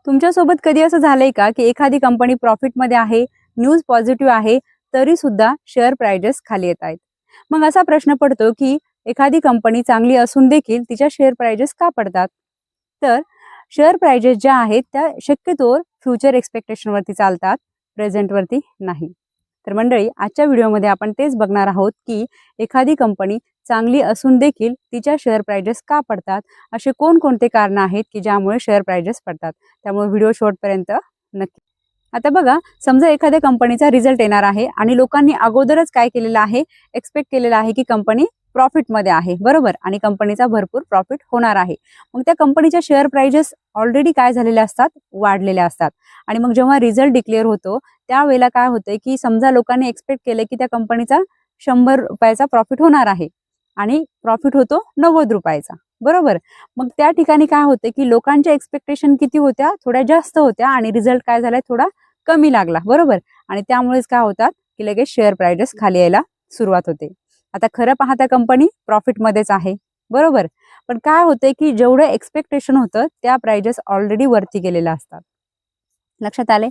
तुमच्यासोबत कधी असं झालंय का की एखादी कंपनी प्रॉफिटमध्ये आहे, न्यूज पॉझिटिव्ह आहे, तरी सुद्धा शेअर प्राइजेस खाली येत आहेत? मग असा प्रश्न पडतो की एखादी कंपनी चांगली असून देखील तिच्या शेअर प्राइजेस का पडतात? तर शेअर प्राइजेस ज्या आहेत त्या शक्यतोवर फ्युचर एक्सपेक्टेशनवरती चालतात, प्रेझेंटवरती नाही. तर मंडळी, आजच्या व्हिडिओमध्ये आपण तेच बघणार आहोत की एखादी कंपनी चांगली असून देखील तिच्या शेअर प्राइजेस का पडतात, असे कोणकोणते कारण आहेत की ज्यामुळे शेअर प्राइजेस पडतात. त्यामुळे व्हिडिओ शेवटपर्यंत नक्की. आता बघा, समजा एखाद्या कंपनीचा रिझल्ट येणार आहे आणि लोकांनी अगोदरच काय केलेलं आहे, एक्सपेक्ट केलेलं आहे की कंपनी प्रॉफिटमध्ये आहे, बरोबर, आणि कंपनीचा भरपूर प्रॉफिट होणार आहे. मग त्या कंपनीच्या शेअर प्राइजेस ऑलरेडी काय झालेल्या असतात, वाढलेल्या असतात. आणि मग जेव्हा रिझल्ट डिक्लेअर होतो त्यावेळेला काय होतंय की समजा लोकांनी एक्सपेक्ट केलं की त्या कंपनीचा 100 रुपयाचा प्रॉफिट होणार आहे आणि प्रॉफिट होतो 90 रुपयाचा, बरोबर. मग त्या ठिकाणी काय होतं की लोकांच्या एक्सपेक्टेशन किती होत्या, थोड्या जास्त होत्या आणि रिझल्ट काय झालाय, थोडा कमी लागला, बरोबर. आणि त्यामुळेच काय होतात की लगेच शेअर प्राइजेस खाली यायला सुरुवात होते. आता खरं पाहता कंपनी प्रॉफिटमध्येच आहे, बरोबर, पण काय होतंय की जेवढं एक्सपेक्टेशन होतं त्या प्राइजेस ऑलरेडी वरती गेलेल्या असतात. लक्षात आले?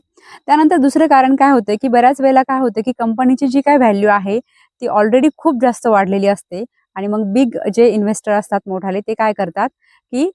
त्यानंतर दुसरं कारण काय होतं की बऱ्याच वेळेला काय होतं की कंपनीची जी काय व्हॅल्यू आहे ती ऑलरेडी खूप जास्त वाढलेली असते आणि मग बिग जे इन्व्हेस्टर असतात मोठाले, ते काय करतात की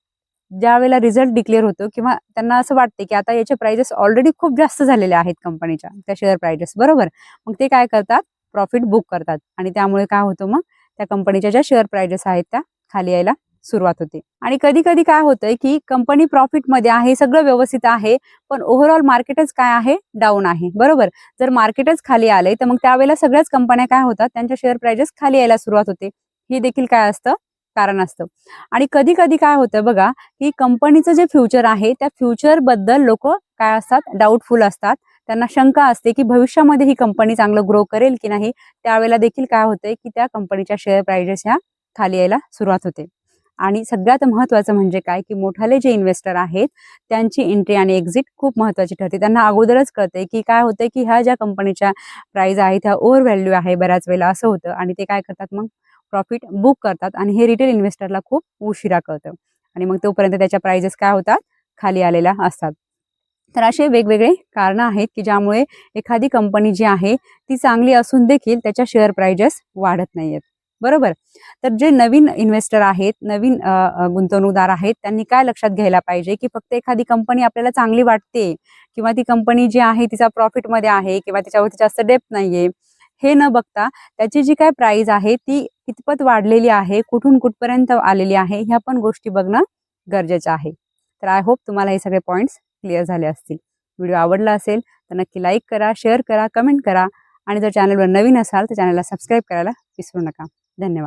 ज्या वेळेला रिझल्ट डिक्लेअर होतो किंवा त्यांना असं वाटते की आता याचे प्राइजेस ऑलरेडी खूप जास्त झालेले आहेत कंपनीच्या त्या शेअर प्राइजेस, बरोबर. मग ते काय करतात, प्रॉफिट बुक करतात आणि त्यामुळे काय होतं, मग त्या कंपनीच्या ज्या शेअर प्राइजेस आहेत त्या खाली यायला सुरुवात होते. आणि कधी कधी काय होतंय की कंपनी प्रॉफिटमध्ये आहे, सगळं व्यवस्थित आहे, पण ओव्हरऑल मार्केटच काय आहे, डाऊन आहे, बरोबर. जर मार्केटच खाली आले तर मग त्यावेळेला सगळ्याच कंपन्या काय होतात, त्यांच्या शेअर प्राइजेस खाली यायला सुरुवात होते. हे देखील काय असतं, कारण असतं. आणि कधी कधी काय होतं बघा की कंपनीचं जे फ्युचर आहे त्या फ्युचर बद्दल लोक काय असतात, डाऊटफुल असतात. त्यांना शंका असते की भविष्यामध्ये ही कंपनी चांगलं ग्रो करेल की नाही. त्यावेळेला देखील काय होतंय की त्या कंपनीच्या शेअर प्राइजेस ह्या खाली यायला सुरुवात होते. आणि सगळ्यात महत्त्वाचं म्हणजे काय की मोठाले जे इन्व्हेस्टर आहेत त्यांची एंट्री आणि एक्झिट खूप महत्त्वाची ठरते. त्यांना अगोदरच कळतंय की काय होतंय की ह्या ज्या कंपनीच्या प्राइस आहेत त्या ओव्हर व्हॅल्यू आहे, बऱ्याच वेळेला असं होतं आणि ते काय करतात, मग प्रॉफिट बुक करतात आणि हे रिटेल इन्व्हेस्टरला खूप उशिरा कळतं आणि मग तोपर्यंत त्याच्या प्राइजेस काय होतात, खाली आलेल्या असतात. तर असे वेगवेगळे कारणं आहेत की ज्यामुळे एखादी कंपनी जी आहे ती चांगली असून देखील त्याच्या शेअर प्राइजेस वाढत नाहीयेत, बरोबर. तर जे नवीन इन्व्हेस्टर आहेत, नवीन गुंतवणूकदार आहेत, त्यांनी काय लक्षात घ्यायला पाहिजे की फक्त एखादी कंपनी आपल्याला चांगली वाटते किंवा ती कंपनी जी आहे तिचा प्रॉफिटमध्ये आहे किंवा तिच्यावरती जास्त डेप्थ नाहीये, हे न बघता त्याची जी काय प्राइस आहे ती कितपत वाढलेली आहे, कुठून कुठपर्यंत आलेली आहे, ह्या पण गोष्टी बघणं गरजेचं आहे. तर आय होप तुम्हाला हे सगळे पॉईंट्स क्लिअर झाले असतील. व्हिडिओ आवडला असेल तर नक्की लाईक करा, शेअर करा, कमेंट करा आणि जर चॅनलवर नवीन असाल तर चॅनलला सबस्क्राईब करायला विसरू नका. धन्यवाद.